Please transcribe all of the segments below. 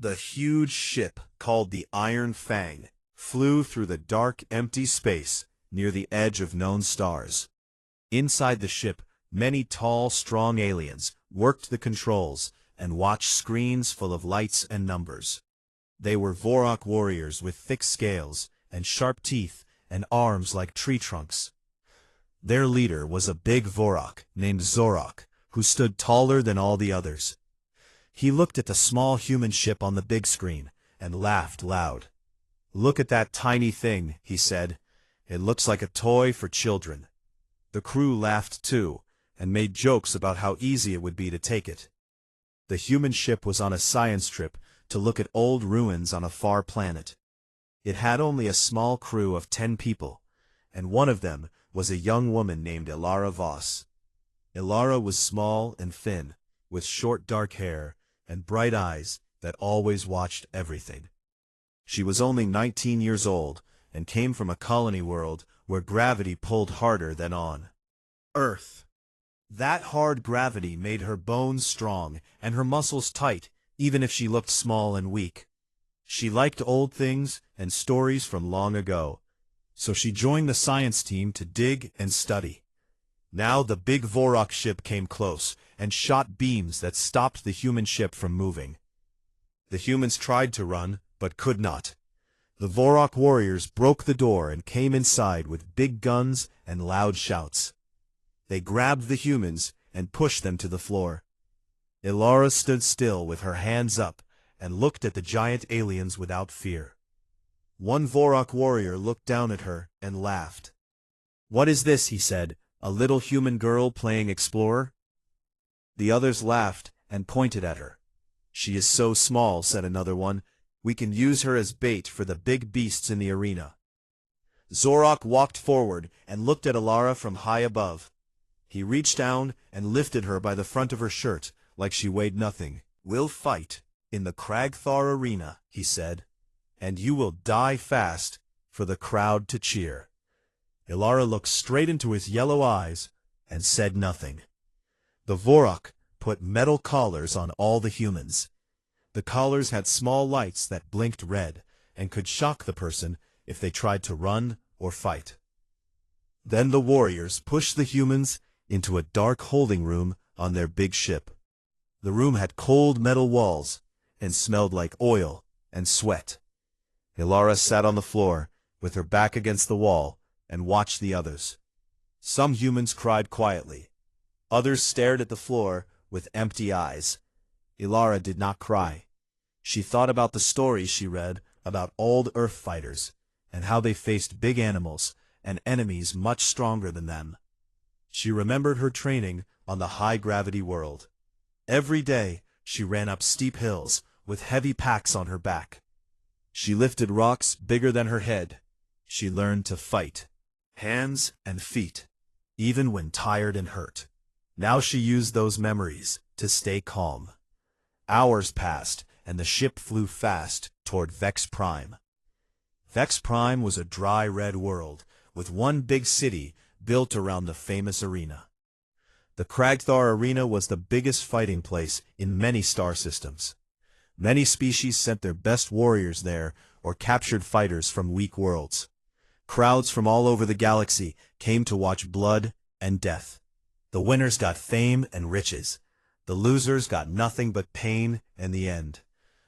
The huge ship, called the Iron Fang, flew through the dark, empty space near the edge of known stars. Inside the ship, many tall, strong aliens worked the controls and watched screens full of lights and numbers. They were Vorok warriors with thick scales and sharp teeth and arms like tree trunks. Their leader was a big Vorok named Zorok, who stood taller than all the others. He looked at the small human ship on the big screen and laughed loud. "Look at that tiny thing," he said. "It looks like a toy for children." The crew laughed too, and made jokes about how easy it would be to take it. The human ship was on a science trip to look at old ruins on a far planet. It had only a small crew of 10 people, and one of them was a young woman named Ilara Voss. Ilara was small and thin, with short dark hair and bright eyes that always watched everything. She was only 19 years old and came from a colony world where gravity pulled harder than on Earth. That hard gravity made her bones strong and her muscles tight, even if she looked small and weak. She liked old things and stories from long ago, so she joined the science team to dig and study. Now the big Vorok ship came close and shot beams that stopped the human ship from moving. The humans tried to run, but could not. The Vorok warriors broke the door and came inside with big guns and loud shouts. They grabbed the humans and pushed them to the floor. Ilara stood still with her hands up and looked at the giant aliens without fear. One Vorok warrior looked down at her and laughed. "What is this?" he said. "A little human girl playing explorer?" The others laughed and pointed at her. "She is so small," said another one. "We can use her as bait for the big beasts in the arena." Zorok walked forward and looked at Ilara from high above. He reached down and lifted her by the front of her shirt like she weighed nothing. "We'll fight in the Kragthar arena," he said, "and you will die fast for the crowd to cheer." Ilara looked straight into his yellow eyes and said nothing. The Vorok put metal collars on all the humans. The collars had small lights that blinked red and could shock the person if they tried to run or fight. Then the warriors pushed the humans into a dark holding room on their big ship. The room had cold metal walls and smelled like oil and sweat. Ilara sat on the floor with her back against the wall and watched the others. Some humans cried quietly. Others stared at the floor with empty eyes. Ilara did not cry. She thought about the stories she read about old Earth fighters and how they faced big animals and enemies much stronger than them. She remembered her training on the high-gravity world. Every day, she ran up steep hills with heavy packs on her back. She lifted rocks bigger than her head. She learned to fight, hands and feet, even when tired and hurt. Now she used those memories to stay calm. Hours passed, and the ship flew fast toward Vex Prime. Vex Prime was a dry red world, with one big city built around the famous arena. The Kragthar Arena was the biggest fighting place in many star systems. Many species sent their best warriors there or captured fighters from weak worlds. Crowds from all over the galaxy came to watch blood and death. The winners got fame and riches. The losers got nothing but pain and the end.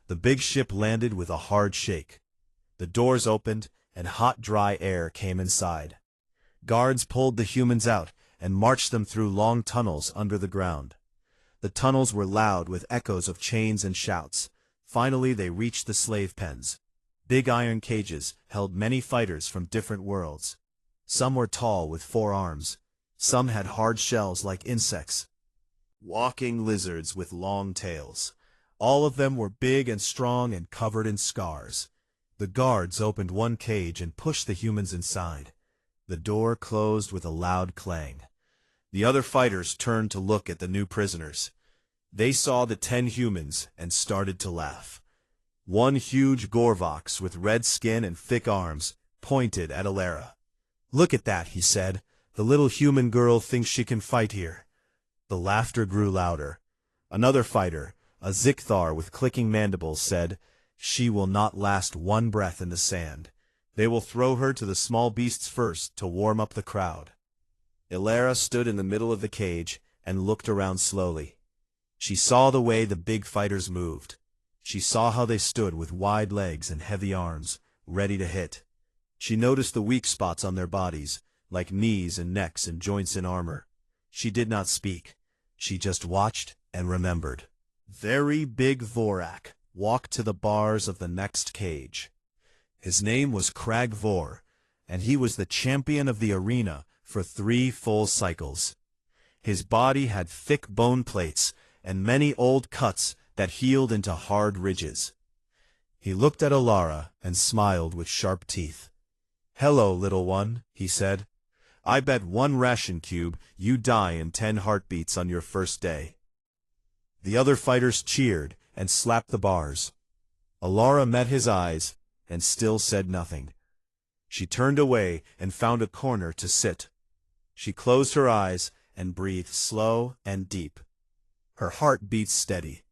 The big ship landed with a hard shake. The doors opened and hot, dry air came inside. Guards pulled the humans out and marched them through long tunnels under the ground. The tunnels were loud with echoes of chains and shouts. Finally, they reached the slave pens. Big iron cages held many fighters from different worlds. Some were tall with 4 arms. Some had hard shells like insects. Walking lizards with long tails. All of them were big and strong and covered in scars. The guards opened one cage and pushed the humans inside. The door closed with a loud clang. The other fighters turned to look at the new prisoners. They saw the 10 humans and started to laugh. One huge Gorvox with red skin and thick arms pointed at Ilara. "Look at that," he said. "The little human girl thinks she can fight here." The laughter grew louder. Another fighter, A Zikthar with clicking mandibles said, "She will not last one breath in the sand. They will throw her to the small beasts first to warm up the crowd." Ilara stood in the middle of the cage and looked around slowly. She saw the way the big fighters moved. She saw how they stood with wide legs and heavy arms, ready to hit. She noticed the weak spots on their bodies, like knees and necks and joints in armor. She did not speak. She just watched and remembered. Very big Vorak walked to the bars of the next cage. His name was Crag Vor, and he was the champion of the arena for 3 full cycles. His body had thick bone plates and many old cuts that healed into hard ridges. He looked at Ilara and smiled with sharp teeth. "Hello, little one," he said. "I bet 1 ration cube you die in 10 heartbeats on your first day." The other fighters cheered and slapped the bars. Ilara met his eyes and still said nothing. She turned away and found a corner to sit. She closed her eyes and breathed slow and deep. Her heart beat steady.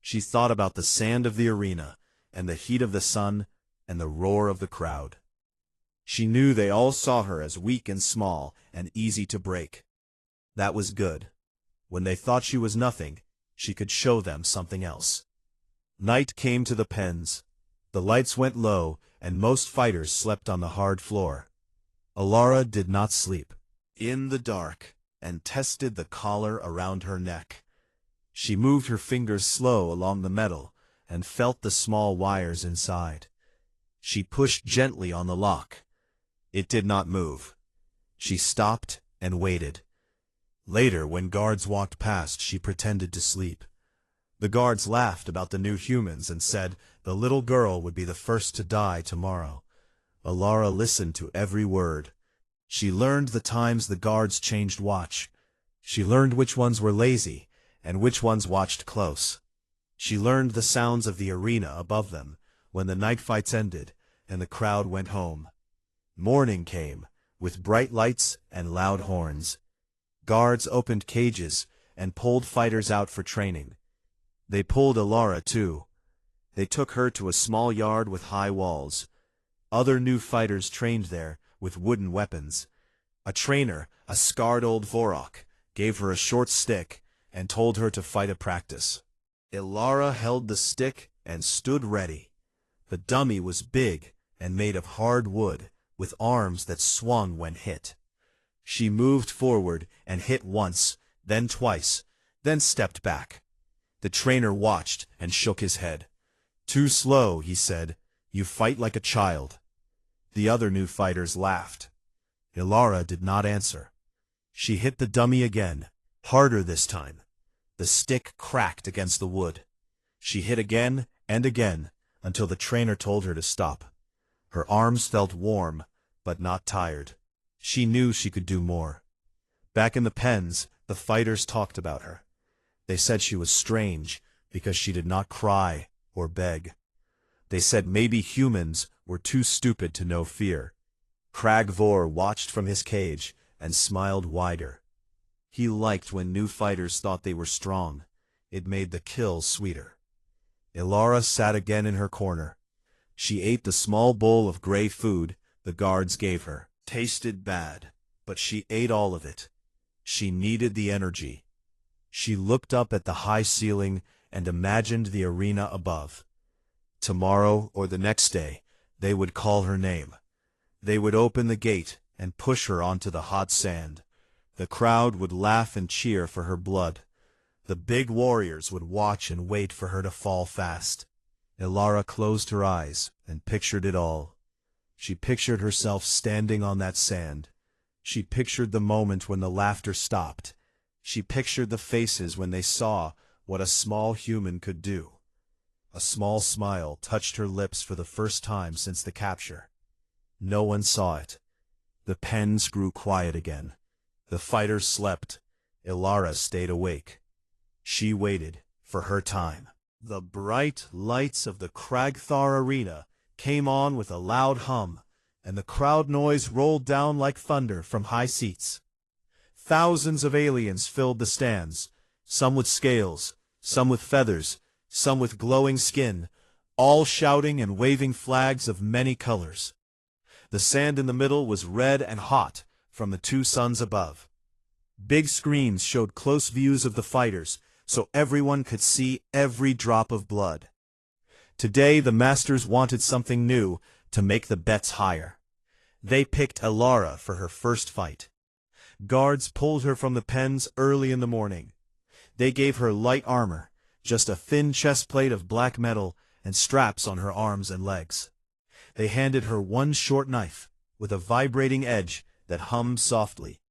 She thought about the sand of the arena and the heat of the sun and the roar of the crowd. She knew they all saw her as weak and small and easy to break. That was good. When they thought she was nothing, she could show them something else. Night came to the pens. The lights went low, and most fighters slept on the hard floor. Ilara did not sleep. In the dark, and tested the collar around her neck. She moved her fingers slow along the metal, and felt the small wires inside. She pushed gently on the lock. It did not move. She stopped and waited. Later, when guards walked past, she pretended to sleep. The guards laughed about the new humans and said the little girl would be the first to die tomorrow. Ilara listened to every word. She learned the times the guards changed watch. She learned which ones were lazy and which ones watched close. She learned the sounds of the arena above them when the night fights ended and the crowd went home. Morning came, with bright lights and loud horns. Guards opened cages and pulled fighters out for training. They pulled Ilara too. They took her to a small yard with high walls. Other new fighters trained there with wooden weapons. A trainer, a scarred old Vorok, gave her a short stick and told her to fight a practice. Ilara held the stick and stood ready. The dummy was big and made of hard wood, with arms that swung when hit. She moved forward and hit once, then twice, then stepped back. The trainer watched and shook his head. "Too slow," he said. "You fight like a child." The other new fighters laughed. Ilara did not answer. She hit the dummy again, harder this time. The stick cracked against the wood. She hit again and again until the trainer told her to stop. Her arms felt warm, but not tired. She knew she could do more. Back in the pens, the fighters talked about her. They said she was strange because she did not cry or beg. They said maybe humans were too stupid to know fear. Crag Vor watched from his cage and smiled wider. He liked when new fighters thought they were strong. It made the kill sweeter. Ilara sat again in her corner. She ate the small bowl of gray food the guards gave her. Tasted bad, but she ate all of it. She needed the energy. She looked up at the high ceiling and imagined the arena above. Tomorrow or the next day, they would call her name. They would open the gate and push her onto the hot sand. The crowd would laugh and cheer for her blood. The big warriors would watch and wait for her to fall fast. Ilara closed her eyes and pictured it all. She pictured herself standing on that sand. She pictured the moment when the laughter stopped. She pictured the faces when they saw what a small human could do. A small smile touched her lips for the first time since the capture. No one saw it. The pens grew quiet again. The fighters slept. Ilara stayed awake. She waited for her time. The bright lights of the Kragthar arena came on with a loud hum, and the crowd noise rolled down like thunder from high seats. Thousands of aliens filled the stands, some with scales, some with feathers, some with glowing skin, all shouting and waving flags of many colors. The sand in the middle was red and hot from the two suns above. Big screens showed close views of the fighters, so everyone could see every drop of blood. Today the masters wanted something new to make the bets higher. They picked Alara for her first fight. Guards pulled her from the pens early in the morning. They gave her light armor, just a thin chestplate of black metal and straps on her arms and legs. They handed her one short knife with a vibrating edge that hummed softly.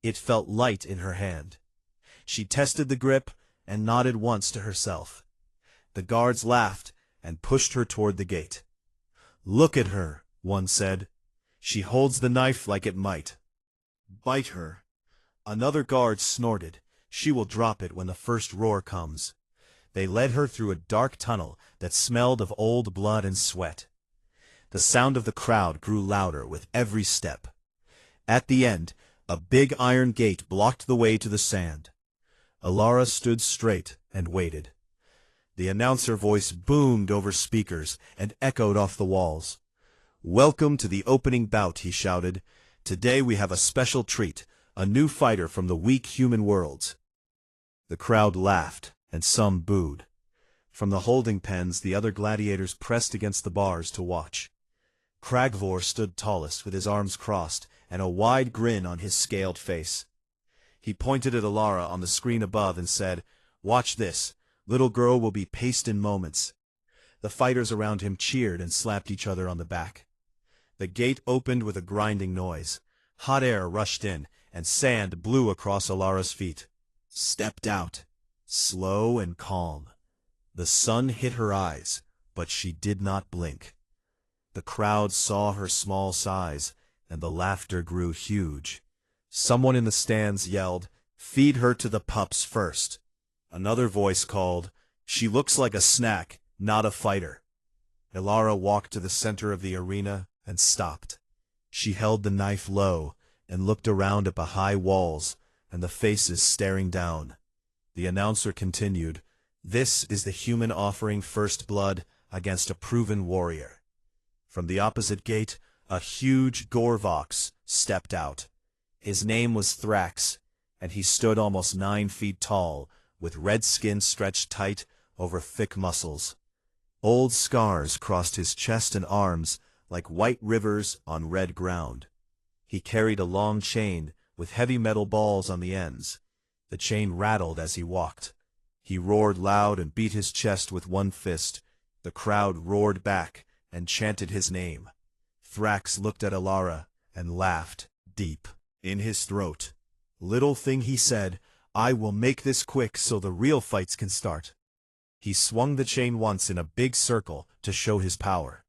It felt light in her hand. She tested the grip and nodded once to herself. The guards laughed and pushed her toward the gate. "Look at her," one said. "She holds the knife like it might." "Bite her." Another guard snorted. "She will drop it when the first roar comes." They led her through a dark tunnel that smelled of old blood and sweat. The sound of the crowd grew louder with every step. At the end, a big iron gate blocked the way to the sand. Alara stood straight and waited. The announcer voice boomed over speakers and echoed off the walls. "Welcome to the opening bout," he shouted. "Today we have a special treat, a new fighter from the weak human worlds." The crowd laughed, and some booed. From the holding pens the other gladiators pressed against the bars to watch. Kragvor stood tallest with his arms crossed and a wide grin on his scaled face. He pointed at Alara on the screen above and said, "Watch this. Little girl will be paced in moments." The fighters around him cheered and slapped each other on the back. The gate opened with a grinding noise. Hot air rushed in, and sand blew across Alara's feet. Stepped out, slow and calm. The sun hit her eyes, but she did not blink. The crowd saw her small size, and the laughter grew huge. Someone in the stands yelled, "Feed her to the pups first." Another voice called, "She looks like a snack, not a fighter." Alara walked to the center of the arena and stopped. She held the knife low and looked around at the high walls and the faces staring down. The announcer continued, "This is the human offering first blood against a proven warrior." From the opposite gate, a huge Gorvox stepped out. His name was Thrax, and he stood almost 9 feet tall, with red skin stretched tight over thick muscles. Old scars crossed his chest and arms like white rivers on red ground. He carried a long chain with heavy metal balls on the ends. The chain rattled as he walked. He roared loud and beat his chest with one fist. The crowd roared back and chanted his name. Thrax looked at Alara and laughed deep in his throat. "Little thing," he said, "I will make this quick so the real fights can start." He swung the chain once in a big circle to show his power.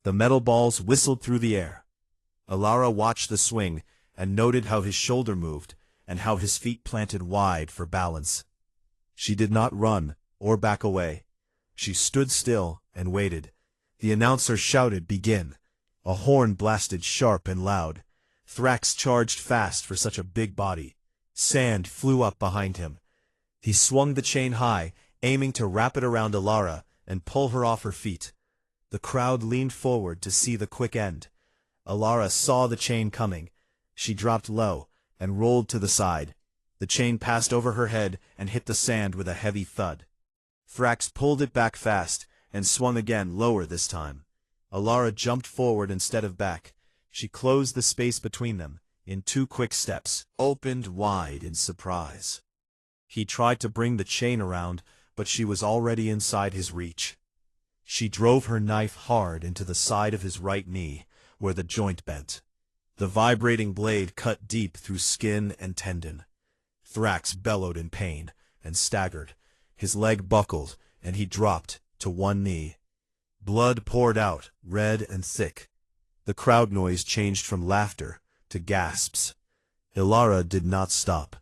The metal balls whistled through the air. Alara watched the swing and noted how his shoulder moved and how his feet planted wide for balance. She did not run or back away. She stood still and waited. The announcer shouted, "Begin." A horn blasted sharp and loud. Thrax charged fast for such a big body. Sand flew up behind him. He swung the chain high, aiming to wrap it around Alara and pull her off her feet. The crowd leaned forward to see the quick end. Alara saw the chain coming. She dropped low and rolled to the side. The chain passed over her head and hit the sand with a heavy thud. Thrax pulled it back fast and swung again, lower this time. Alara jumped forward instead of back. She closed the space between them in 2 quick steps, opened wide in surprise. He tried to bring the chain around, but she was already inside his reach. She drove her knife hard into the side of his right knee, where the joint bent. The vibrating blade cut deep through skin and tendon. Thrax bellowed in pain and staggered. His leg buckled, and he dropped to one knee. Blood poured out, red and thick. The crowd noise changed from laughter to gasps. Alara did not stop.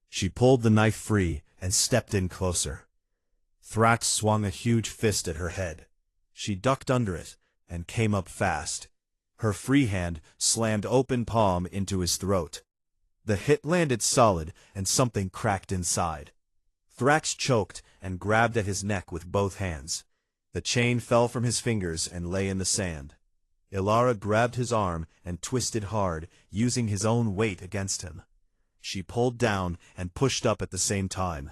She pulled the knife free and stepped in closer. Thrax swung a huge fist at her head. She ducked under it and came up fast. Her free hand slammed open palm into his throat. The hit landed solid and something cracked inside. Thrax choked and grabbed at his neck with both hands. The chain fell from his fingers and lay in the sand. Ilara grabbed his arm and twisted hard, using his own weight against him. She pulled down and pushed up at the same time.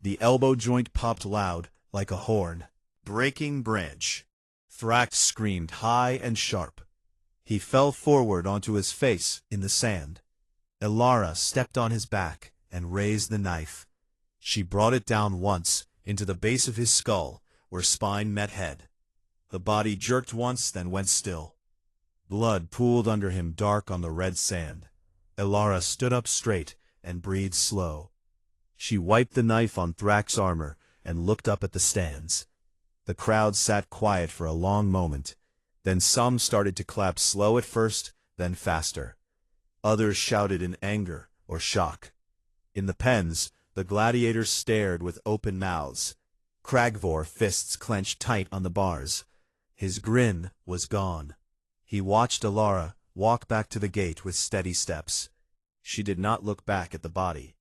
The elbow joint popped loud, like a horn. Breaking branch. Thrax screamed high and sharp. He fell forward onto his face in the sand. Ilara stepped on his back and raised the knife. She brought it down once, into the base of his skull, where spine met head. The body jerked once, then went still. Blood pooled under him dark on the red sand. Ilara stood up straight and breathed slow. She wiped the knife on Thrax's armor and looked up at the stands. The crowd sat quiet for a long moment. Then some started to clap slow at first, then faster. Others shouted in anger or shock. In the pens, the gladiators stared with open mouths. Cragvor fists clenched tight on the bars. His grin was gone. He watched Ilara walk back to the gate with steady steps. She did not look back at the body.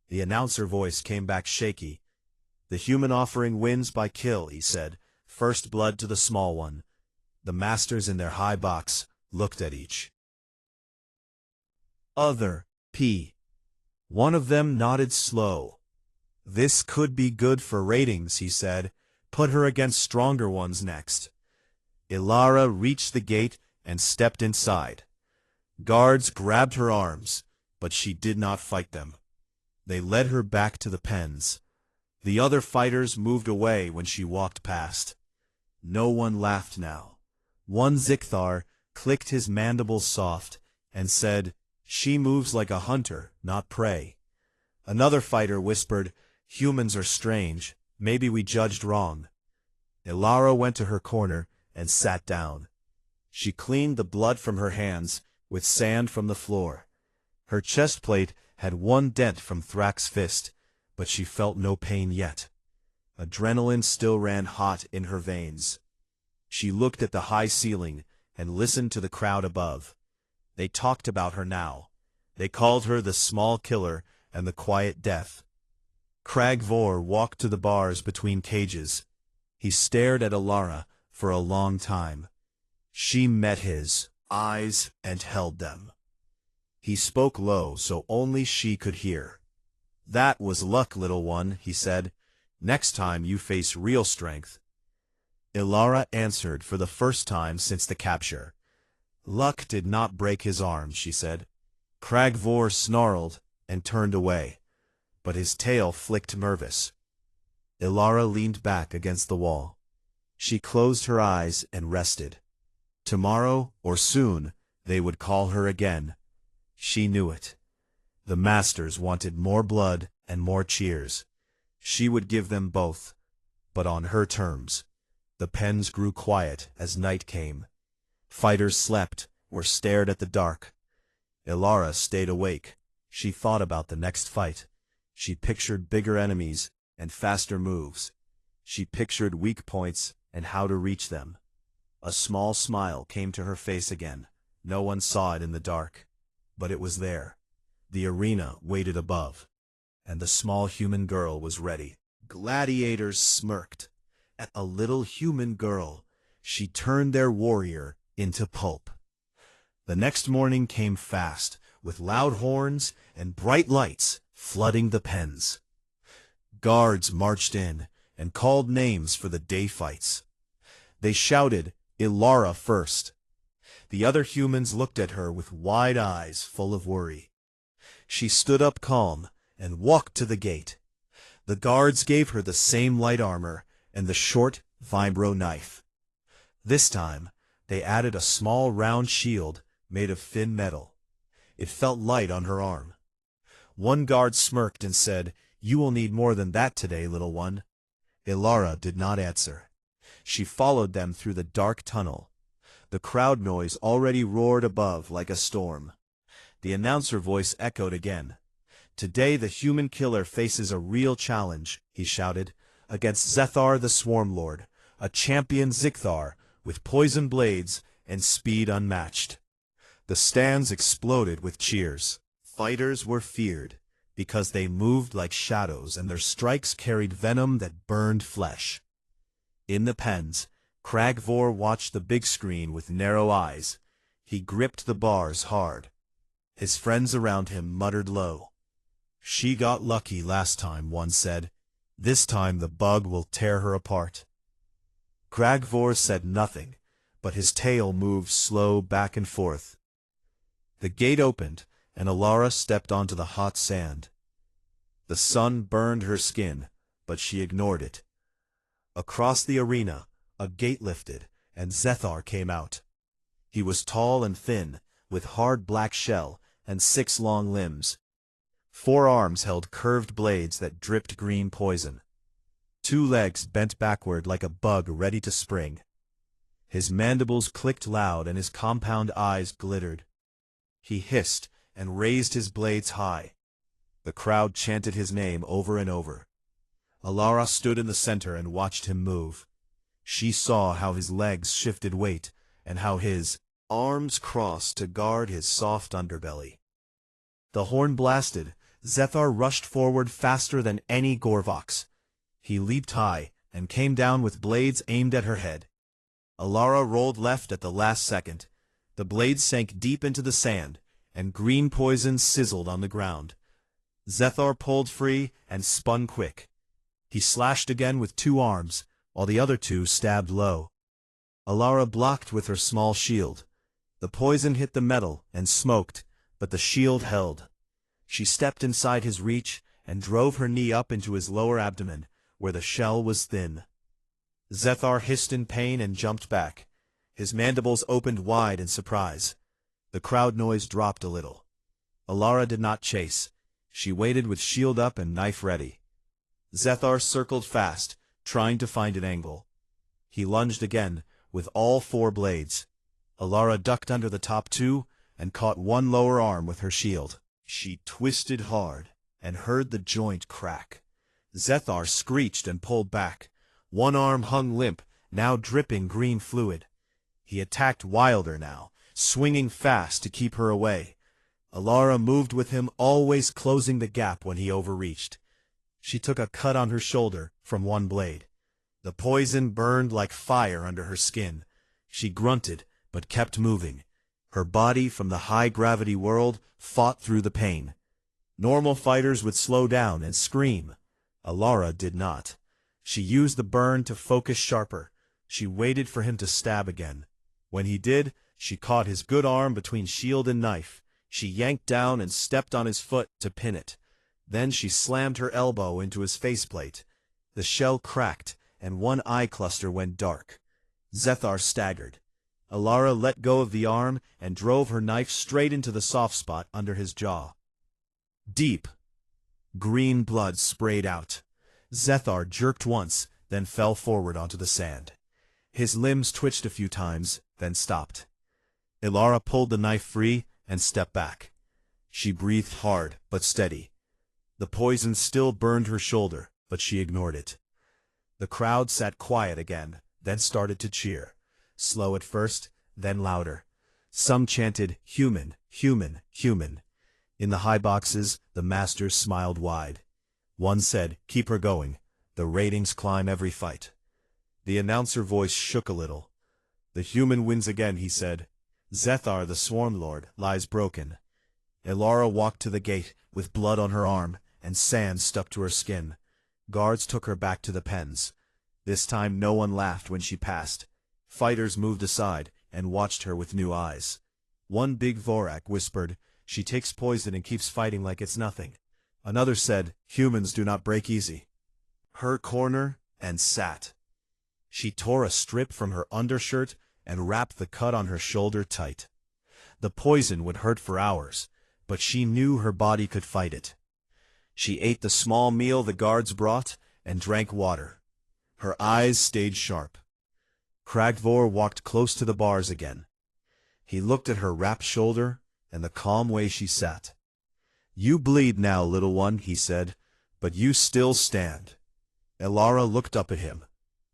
The announcer voice came back shaky. "The human offering wins by kill," he said. "First blood to the small one." The masters in their high box looked at each other. One of them nodded slow. "This could be good for ratings," he said. "Put her against stronger ones next." Ilara reached the gate and stepped inside. Guards grabbed her arms, but she did not fight them. They led her back to the pens. The other fighters moved away when she walked past. No one laughed now. One Zikthar clicked his mandibles soft and said, "She moves like a hunter, not prey." Another fighter whispered, "Humans are strange. Maybe we judged wrong." Ilara went to her corner and sat down. She cleaned the blood from her hands with sand from the floor. Her chest plate had one dent from Thrax's fist, but she felt no pain yet. Adrenaline still ran hot in her veins. She looked at the high ceiling and listened to the crowd above. They talked about her now. They called her the small killer and the quiet death. Cragvor walked to the bars between cages. He stared at Ilara for a long time. She met his eyes and held them. He spoke low so only she could hear. "That was luck, little one," he said. "Next time you face real strength." Ilara answered for the first time since the capture. "Luck did not break his arm," she said. Cragvor snarled and turned away, but his tail flicked nervous. Ilara leaned back against the wall. She closed her eyes and rested. Tomorrow or soon they would call her again. She knew it. The masters wanted more blood and more cheers. She would give them both, but on her terms. The pens grew quiet as night came. Fighters slept or stared at the dark. Ilara stayed awake. She thought about the next fight. She pictured bigger enemies and faster moves. She pictured weak points and how to reach them. A small smile came to her face again. No one saw it in the dark, but it was there. The arena waited above, and the small human girl was ready. Gladiators smirked at a little human girl. She turned their warrior into pulp. The next morning came fast, with loud horns and bright lights flooding the pens. Guards marched in and called names for the day fights. They shouted, "Ilara first." The other humans looked at her with wide eyes full of worry. She stood up calm and walked to the gate. The guards gave her the same light armor and the short vibro knife. This time, they added a small round shield made of thin metal. It felt light on her arm. One guard smirked and said, "You will need more than that today, little one." Ilara did not answer. She followed them through the dark tunnel. The crowd noise already roared above like a storm. The announcer voice echoed again. "Today the human killer faces a real challenge," he shouted, "against Zethar the Swarm Lord, a champion Zikthar with poison blades and speed unmatched." The stands exploded with cheers. Fighters were feared. because they moved like shadows and their strikes carried venom that burned flesh. In the pens, Cragvor watched the big screen with narrow eyes. He gripped the bars hard. His friends around him muttered low. "She got lucky last time," one said. "This time the bug will tear her apart." Cragvor said nothing, but his tail moved slow back and forth. The gate opened, and Alara stepped onto the hot sand. The sun burned her skin, but she ignored it. Across the arena, a gate lifted, and Zethar came out. He was tall and thin, with hard black shell and 6 long limbs. 4 arms held curved blades that dripped green poison. 2 legs bent backward like a bug ready to spring. His mandibles clicked loud and his compound eyes glittered. He hissed and raised his blades high. The crowd chanted his name over and over. Alara stood in the center and watched him move. She saw how his legs shifted weight and how his arms crossed to guard his soft underbelly. The horn blasted. Zethar rushed forward faster than any Gorvox. He leaped high and came down with blades aimed at her head. Alara rolled left at the last second. The blades sank deep into the sand, and green poison sizzled on the ground. Zethar pulled free and spun quick. He slashed again with 2 arms, while the other 2 stabbed low. Alara blocked with her small shield. The poison hit the metal and smoked, but the shield held. She stepped inside his reach and drove her knee up into his lower abdomen, where the shell was thin. Zethar hissed in pain and jumped back. His mandibles opened wide in surprise. The crowd noise dropped a little. Alara did not chase. She waited with shield up and knife ready. Zethar circled fast, trying to find an angle. He lunged again, with all 4 blades. Alara ducked under the top 2 and caught one lower arm with her shield. She twisted hard and heard the joint crack. Zethar screeched and pulled back. One arm hung limp, now dripping green fluid. He attacked wilder now, swinging fast to keep her away. Alara moved with him, always closing the gap when he overreached. She took a cut on her shoulder from one blade. The poison burned like fire under her skin. She grunted, but kept moving. Her body from the high-gravity world fought through the pain. Normal fighters would slow down and scream. Alara did not. She used the burn to focus sharper. She waited for him to stab again. When he did, she caught his good arm between shield and knife. She yanked down and stepped on his foot to pin it. Then she slammed her elbow into his faceplate. The shell cracked, and one eye cluster went dark. Zethar staggered. Alara let go of the arm and drove her knife straight into the soft spot under his jaw. Deep. Green blood sprayed out. Zethar jerked once, then fell forward onto the sand. His limbs twitched a few times, then stopped. Alara pulled the knife free and stepped back. She breathed hard, but steady. The poison still burned her shoulder, but she ignored it. The crowd sat quiet again, then started to cheer. Slow at first, then louder. Some chanted, "Human, human, human." In the high boxes, the masters smiled wide. One said, "Keep her going. The ratings climb every fight." The announcer voice shook a little. "The human wins again," he said. "Zethar, the Swarm Lord, lies broken." Alara walked to the gate, with blood on her arm, and sand stuck to her skin. Guards took her back to the pens. This time no one laughed when she passed. Fighters moved aside and watched her with new eyes. One big Vorak whispered, "She takes poison and keeps fighting like it's nothing." Another said, "Humans do not break easy." Her corner, and sat. She tore a strip from her undershirt and wrapped the cut on her shoulder tight. The poison would hurt for hours, but she knew her body could fight it. She ate the small meal the guards brought and drank water. Her eyes stayed sharp. Cragvor walked close to the bars again. He looked at her wrapped shoulder and the calm way she sat. "You bleed now, little one," he said, "but you still stand." Alara looked up at him.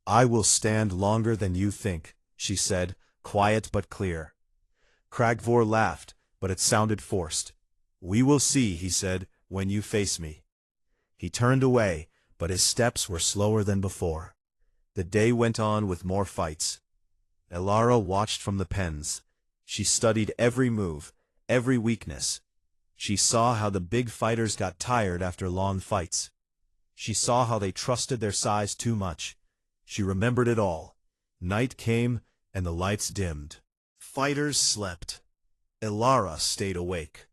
"I will stand longer than you think," she said, quiet but clear. Cragvor laughed, but it sounded forced. "We will see," he said, when you face me." He turned away, but his steps were slower than before. The day went on with more fights. Elara watched from the pens. She studied every move, every weakness. She saw how the big fighters got tired after long fights. She saw how they trusted their size too much. She remembered it all. Night came, and the lights dimmed. Fighters slept. Elara stayed awake.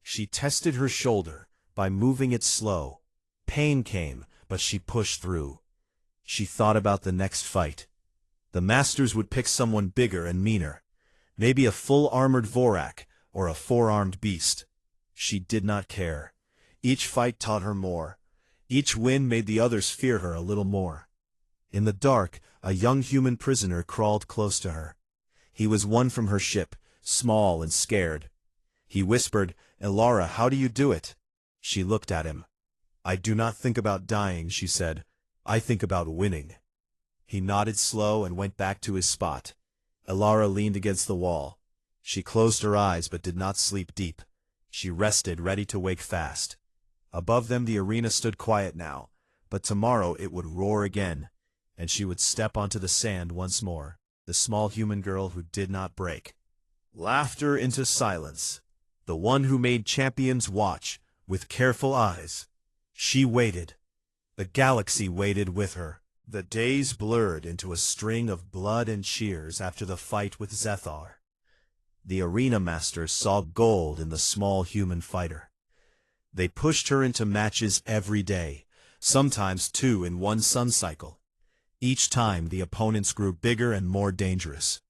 She tested her shoulder by moving it slow. Pain came, but she pushed through. She thought about the next fight. The masters would pick someone bigger and meaner. Maybe a full-armored Vorak, or a four-armed beast. She did not care. Each fight taught her more. Each win made the others fear her a little more. In the dark, a young human prisoner crawled close to her. He was one from her ship, small and scared. He whispered, "Elara, how do you do it?" She looked at him. "I do not think about dying," she said. "I think about winning." He nodded slow and went back to his spot. Elara leaned against the wall. She closed her eyes but did not sleep deep. She rested, ready to wake fast. Above them the arena stood quiet now, but tomorrow it would roar again, and she would step onto the sand once more, the small human girl who did not break. Laughter into silence. The one who made champions watch, with careful eyes. She waited. The galaxy waited with her. The days blurred into a string of blood and cheers after the fight with Zethar. The arena masters saw gold in the small human fighter. They pushed her into matches every day, sometimes two in one sun cycle. Each time the opponents grew bigger and more dangerous.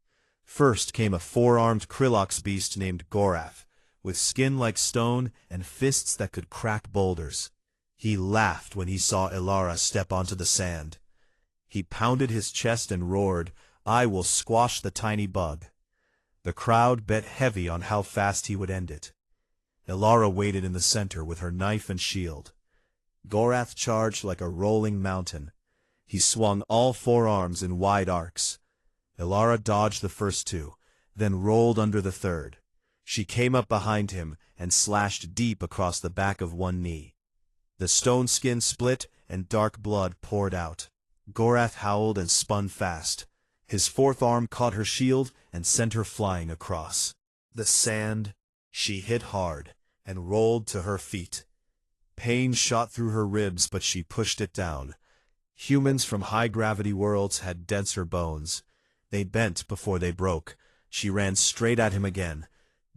First came a four-armed Krilox beast named Gorath, with skin like stone and fists that could crack boulders. He laughed when he saw Elara step onto the sand. He pounded his chest and roared, "I will squash the tiny bug." The crowd bet heavy on how fast he would end it. Elara waited in the center with her knife and shield. Gorath charged like a rolling mountain. He swung all four arms in wide arcs. Elara dodged the first two, then rolled under the third. She came up behind him and slashed deep across the back of one knee. The stone skin split and dark blood poured out. Gorath howled and spun fast. His fourth arm caught her shield and sent her flying across the sand. She hit hard and rolled to her feet. Pain shot through her ribs, but she pushed it down. Humans from high-gravity worlds had denser bones. They bent before they broke. She ran straight at him again.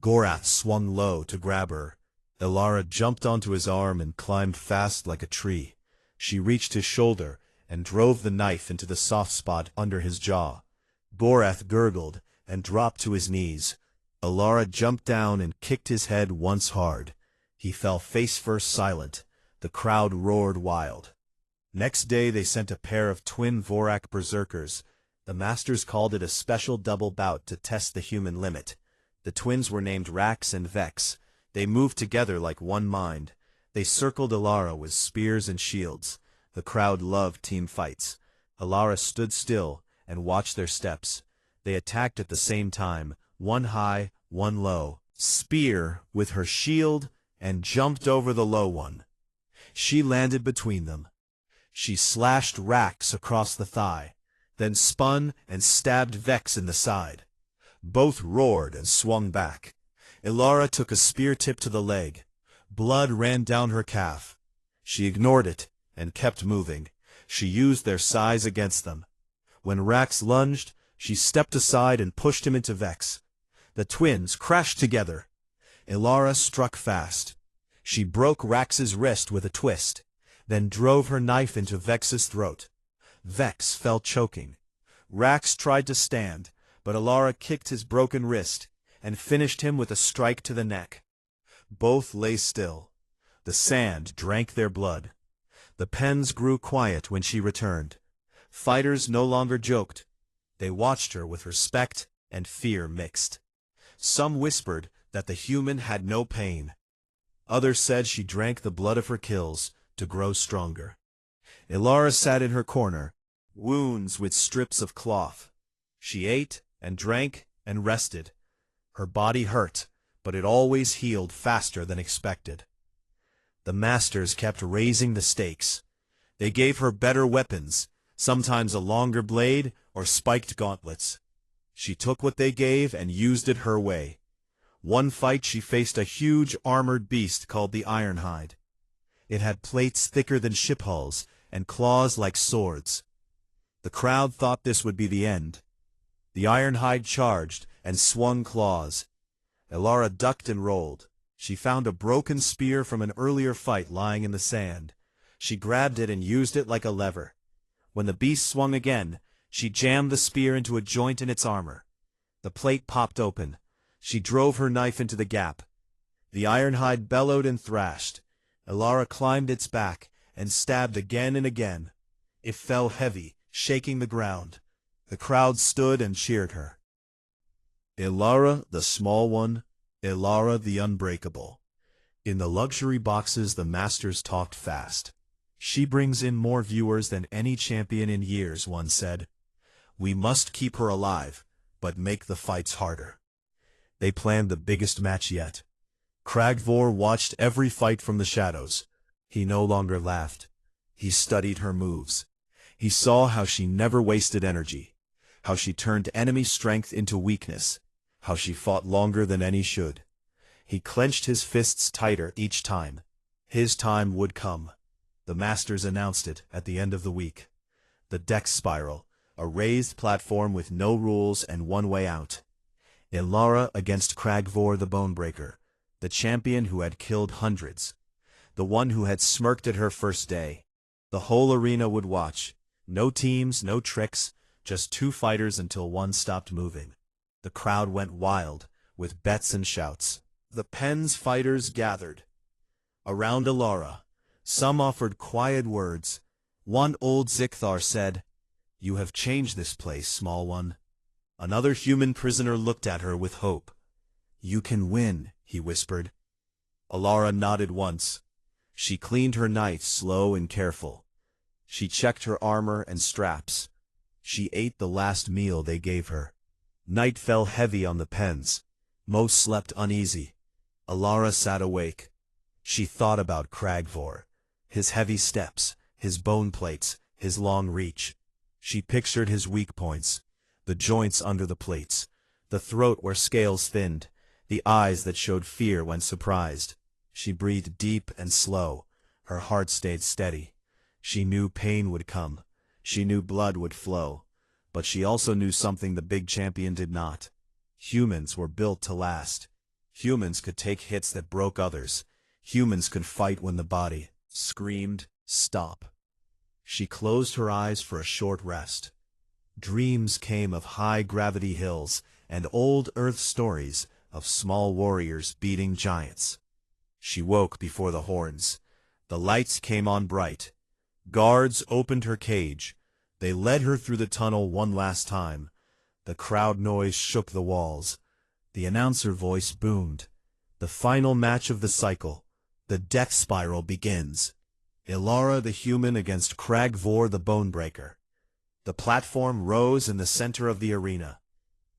Gorath swung low to grab her. Elara jumped onto his arm and climbed fast like a tree. She reached his shoulder and drove the knife into the soft spot under his jaw. Gorath gurgled and dropped to his knees. Elara jumped down and kicked his head once hard. He fell face-first silent. The crowd roared wild. Next day they sent a pair of twin Vorak berserkers. The masters called it a special double bout to test the human limit. The twins were named Rax and Vex. They moved together like one mind. They circled Elara with spears and shields. The crowd loved team fights. Elara stood still and watched their steps. They attacked at the same time, one high, one low. Spear with her shield and jumped over the low one. She landed between them. She slashed Rax across the thigh, then spun and stabbed Vex in the side. Both roared and swung back. Elara took a spear tip to the leg. Blood ran down her calf. She ignored it and kept moving. She used their size against them. When Rax lunged, she stepped aside and pushed him into Vex. The twins crashed together. Elara struck fast. She broke Rax's wrist with a twist, then drove her knife into Vex's throat. Vex fell choking. Rax tried to stand, but Elara kicked his broken wrist and finished him with a strike to the neck. Both lay still. The sand drank their blood. The pens grew quiet when she returned. Fighters no longer joked. They watched her with respect and fear mixed. Some whispered that the human had no pain. Others said she drank the blood of her kills to grow stronger. Elara sat in her corner, wounds with strips of cloth. She ate and drank and rested. Her body hurt, but it always healed faster than expected. The masters kept raising the stakes. They gave her better weapons, sometimes a longer blade or spiked gauntlets. She took what they gave and used it her way. One fight she faced a huge armored beast called the Ironhide. It had plates thicker than ship hulls and claws like swords. The crowd thought this would be the end. The Ironhide charged and swung claws. Elara ducked and rolled. She found a broken spear from an earlier fight lying in the sand. She grabbed it and used it like a lever. When the beast swung again, she jammed the spear into a joint in its armor. The plate popped open. She drove her knife into the gap. The Ironhide bellowed and thrashed. Elara climbed its back and stabbed again and again. It fell heavy, shaking the ground. The crowd stood and cheered her. Elara, the small one, Elara the unbreakable. In the luxury boxes the masters talked fast. She brings in more viewers than any champion in years, one said. We must keep her alive, but make the fights harder. They planned the biggest match yet. Kragvor watched every fight from the shadows. He no longer laughed. He studied her moves. He saw how she never wasted energy, how she turned enemy strength into weakness, how she fought longer than any should. He clenched his fists tighter each time. His time would come. The masters announced it at the end of the week. The deck spiral, a raised platform with no rules and one way out. Elara against Kragvor the Bonebreaker, the champion who had killed hundreds, the one who had smirked at her first day. The whole arena would watch. No teams, no tricks, just two fighters until one stopped moving. The crowd went wild, with bets and shouts. The Pens fighters gathered around Elara. Some offered quiet words. One old Zikthar said, "You have changed this place, small one." Another human prisoner looked at her with hope. "You can win," he whispered. Elara nodded once. She cleaned her knife slow and careful. She checked her armor and straps. She ate the last meal they gave her. Night fell heavy on the Pens. Most slept uneasy. Elara sat awake. She thought about Kragvor, his heavy steps, his bone plates, his long reach. She pictured his weak points, the joints under the plates, the throat where scales thinned, the eyes that showed fear when surprised. She breathed deep and slow. Her heart stayed steady. She knew pain would come. She knew blood would flow. But she also knew something the big champion did not. Humans were built to last. Humans could take hits that broke others. Humans could fight when the body screamed, "Stop." She closed her eyes for a short rest. Dreams came of high-gravity hills and old Earth stories of small warriors beating giants. She woke before the horns. The lights came on bright. Guards opened her cage. They led her through the tunnel one last time. The crowd noise shook the walls. The announcer voice boomed. The final match of the cycle. The death spiral begins. Elara the human against Kragvor the Bonebreaker. The platform rose in the center of the arena.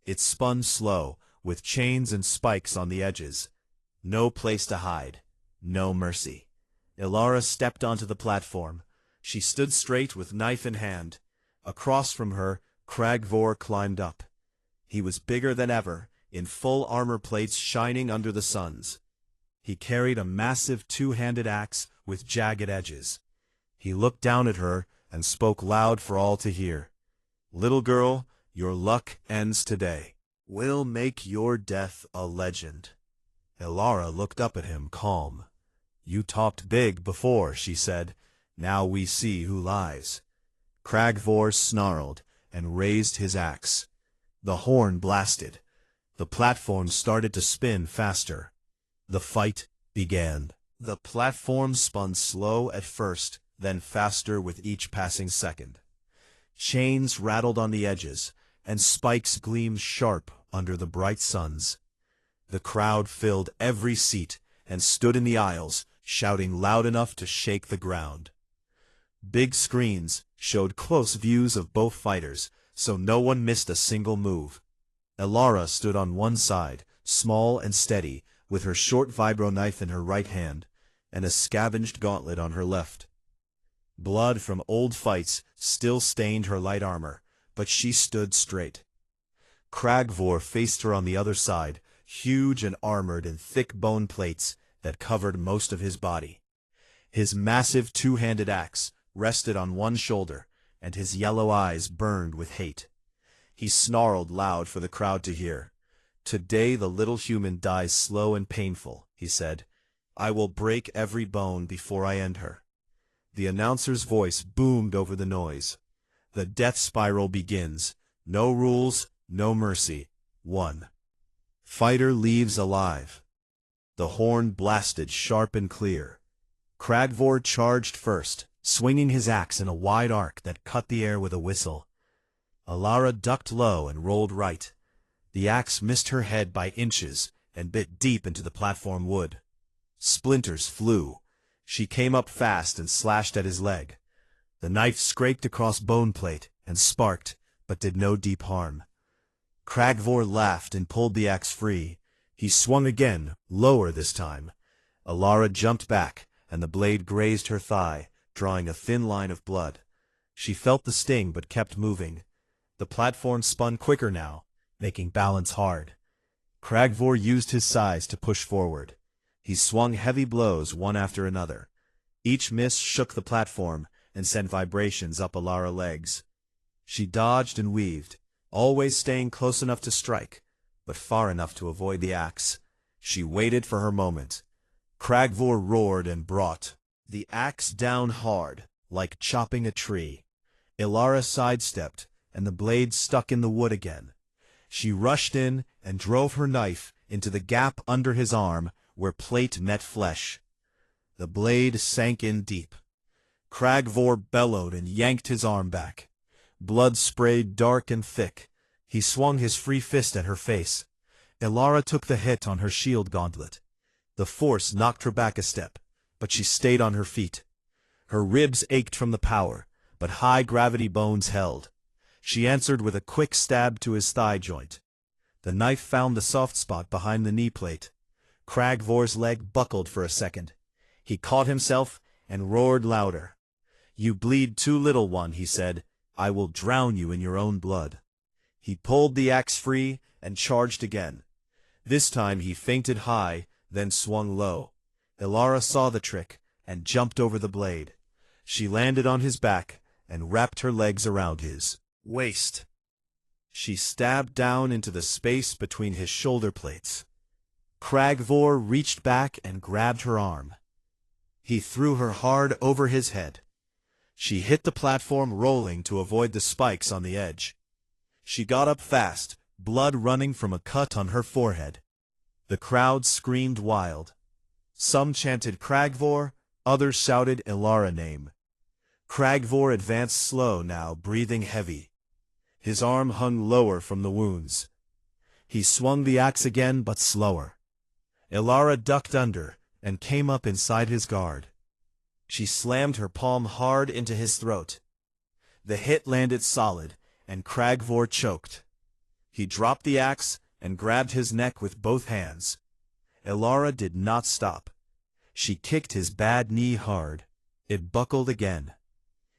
It spun slow, with chains and spikes on the edges. No place to hide. No mercy. Elara stepped onto the platform. She stood straight with knife in hand. Across from her, Kragvor climbed up. He was bigger than ever, in full armor plates shining under the suns. He carried a massive two-handed axe with jagged edges. He looked down at her and spoke loud for all to hear. "Little girl, your luck ends today. We'll make your death a legend." Elara looked up at him, calm. "You talked big before," she said. "Now we see who lies." Kragvor snarled and raised his axe. The horn blasted. The platform started to spin faster. The fight began. The platform spun slow at first, then faster with each passing second. Chains rattled on the edges, and spikes gleamed sharp under the bright suns. The crowd filled every seat and stood in the aisles, shouting loud enough to shake the ground. Big screens showed close views of both fighters, so no one missed a single move. Elara stood on one side, small and steady, with her short vibro knife in her right hand. and a scavenged gauntlet on her left. Blood from old fights still stained her light armor, but she stood straight. Cragvor faced her on the other side, huge and armored in thick bone plates that covered most of his body. His massive two-handed axe rested on one shoulder, and his yellow eyes burned with hate. He snarled loud for the crowd to hear. "Today the little human dies slow and painful," he said. "I will break every bone before I end her." The announcer's voice boomed over the noise. "The death spiral begins. No rules, no mercy. 1. Fighter leaves alive." The horn blasted sharp and clear. Cragvor charged first, swinging his axe in a wide arc that cut the air with a whistle. Alara ducked low and rolled right. The axe missed her head by inches and bit deep into the platform wood. Splinters flew. She came up fast and slashed at his leg. The knife scraped across bone plate and sparked, but did no deep harm. Cragvor laughed and pulled the axe free. He swung again, lower this time. Alara jumped back, and the blade grazed her thigh, drawing a thin line of blood. She felt the sting but kept moving. The platform spun quicker now, making balance hard. Cragvor used his size to push forward. He swung heavy blows one after another. Each miss shook the platform and sent vibrations up Alara's legs. She dodged and weaved, always staying close enough to strike, but far enough to avoid the axe. She waited for her moment. Cragvor roared and brought the axe down hard, like chopping a tree. Alara sidestepped, and the blade stuck in the wood again. She rushed in and drove her knife into the gap under his arm where plate met flesh. The blade sank in deep. Cragvor bellowed and yanked his arm back. Blood sprayed dark and thick. He swung his free fist at her face. Alara took the hit on her shield gauntlet. The force knocked her back a step, but she stayed on her feet. Her ribs ached from the power, but high-gravity bones held. She answered with a quick stab to his thigh joint. The knife found the soft spot behind the knee plate. Cragvor's leg buckled for a second. He caught himself and roared louder. "You bleed too little, one," he said. "I will drown you in your own blood." He pulled the axe free and charged again. This time he feinted high, then swung low. Alara saw the trick and jumped over the blade. She landed on his back and wrapped her legs around his waist. She stabbed down into the space between his shoulder plates. Cragvor reached back and grabbed her arm. He threw her hard over his head. She hit the platform rolling to avoid the spikes on the edge. She got up fast, blood running from a cut on her forehead. The crowd screamed wild. Some chanted Cragvor, others shouted Alara name. Cragvor advanced slow now, breathing heavy. His arm hung lower from the wounds. He swung the axe again, but slower. Alara ducked under and came up inside his guard. She slammed her palm hard into his throat. The hit landed solid, and Cragvor choked. He dropped the axe and grabbed his neck with both hands. Alara did not stop. She kicked his bad knee hard. It buckled again.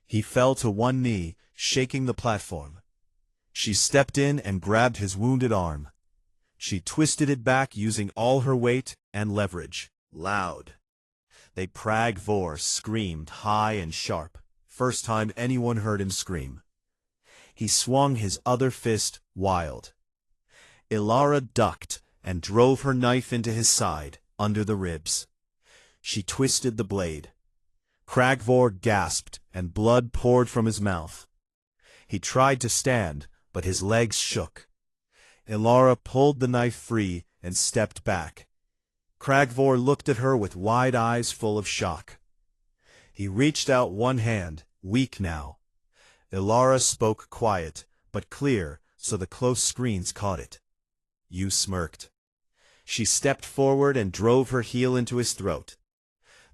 He fell to one knee, shaking the platform. She stepped in and grabbed his wounded arm. She twisted it back using all her weight and leverage. Loud. Cragvor screamed high and sharp. First time anyone heard him scream. He swung his other fist wild. Alara ducked and drove her knife into his side, under the ribs. She twisted the blade. Cragvor gasped and blood poured from his mouth. He tried to stand, but his legs shook. Alara pulled the knife free and stepped back. Cragvor looked at her with wide eyes full of shock. He reached out one hand, weak now. Alara spoke quiet, but clear, so the close screens caught it. "You smirked." She stepped forward and drove her heel into his throat.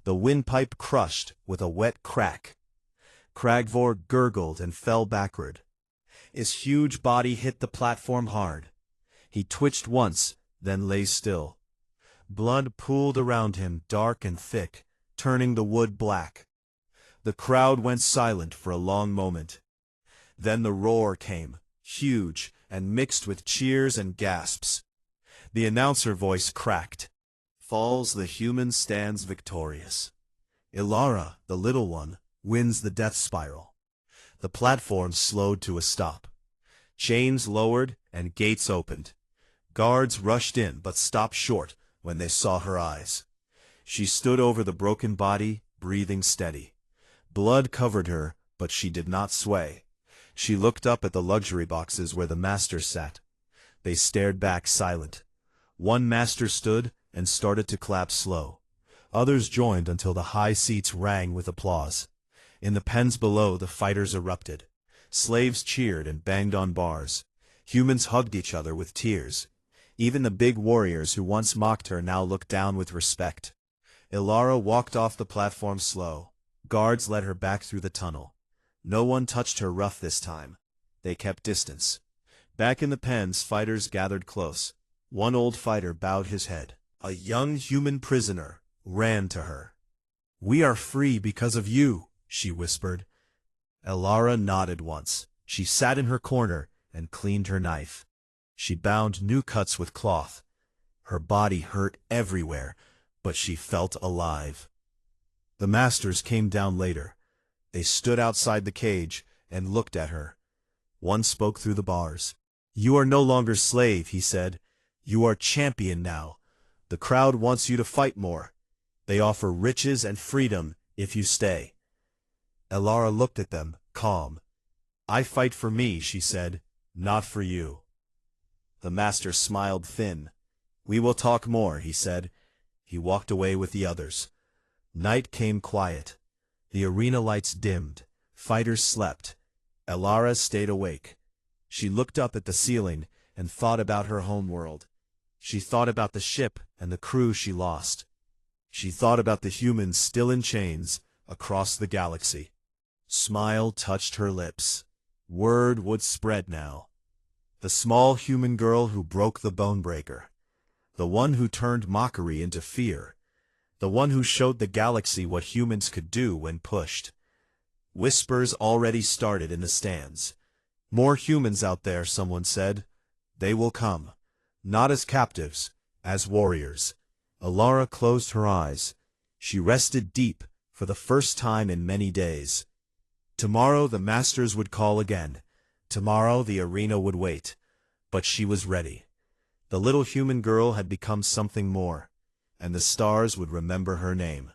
The windpipe crushed with a wet crack. Cragvor gurgled and fell backward. His huge body hit the platform hard. He twitched once, then lay still. Blood pooled around him dark and thick, turning the wood black. The crowd went silent for a long moment. Then the roar came, huge and mixed with cheers and gasps. The announcer voice cracked. Falls the human stands victorious. Ilara, the little one, wins the death spiral. The platform slowed to a stop. Chains lowered and gates opened. Guards rushed in but stopped short when they saw her eyes. She stood over the broken body, breathing steady. Blood covered her, but she did not sway. She looked up at the luxury boxes where the masters sat. They stared back silent. One master stood and started to clap slow. Others joined until the high seats rang with applause. In the pens below, the fighters erupted. Slaves cheered and banged on bars. Humans hugged each other with tears. Even the big warriors who once mocked her now looked down with respect. Ilara walked off the platform slow. Guards led her back through the tunnel. No one touched her rough this time. They kept distance. Back in the pens, fighters gathered close. One old fighter bowed his head. A young human prisoner ran to her. "We are free because of you," she whispered. Ilara nodded once. She sat in her corner and cleaned her knife. She bound new cuts with cloth. Her body hurt everywhere, but she felt alive. The masters came down later. They stood outside the cage and looked at her. One spoke through the bars. "You are no longer slave," he said. "You are champion now. The crowd wants you to fight more. They offer riches and freedom if you stay." Ilara looked at them, calm. "I fight for me," she said, "not for you." The master smiled thin. "We will talk more," he said. He walked away with the others. Night came quiet. The arena lights dimmed. Fighters slept. Ilara stayed awake. She looked up at the ceiling and thought about her homeworld. She thought about the ship and the crew she lost. She thought about the humans still in chains across the galaxy. Smile touched her lips. Word would spread now. The small human girl who broke the bone breaker. The one who turned mockery into fear. The one who showed the galaxy what humans could do when pushed. Whispers already started in the stands. "More humans out there," someone said. "They will come. Not as captives, as warriors." Ilara closed her eyes. She rested deep for the first time in many days. Tomorrow the masters would call again. Tomorrow the arena would wait. But she was ready. The little human girl had become something more, and the stars would remember her name.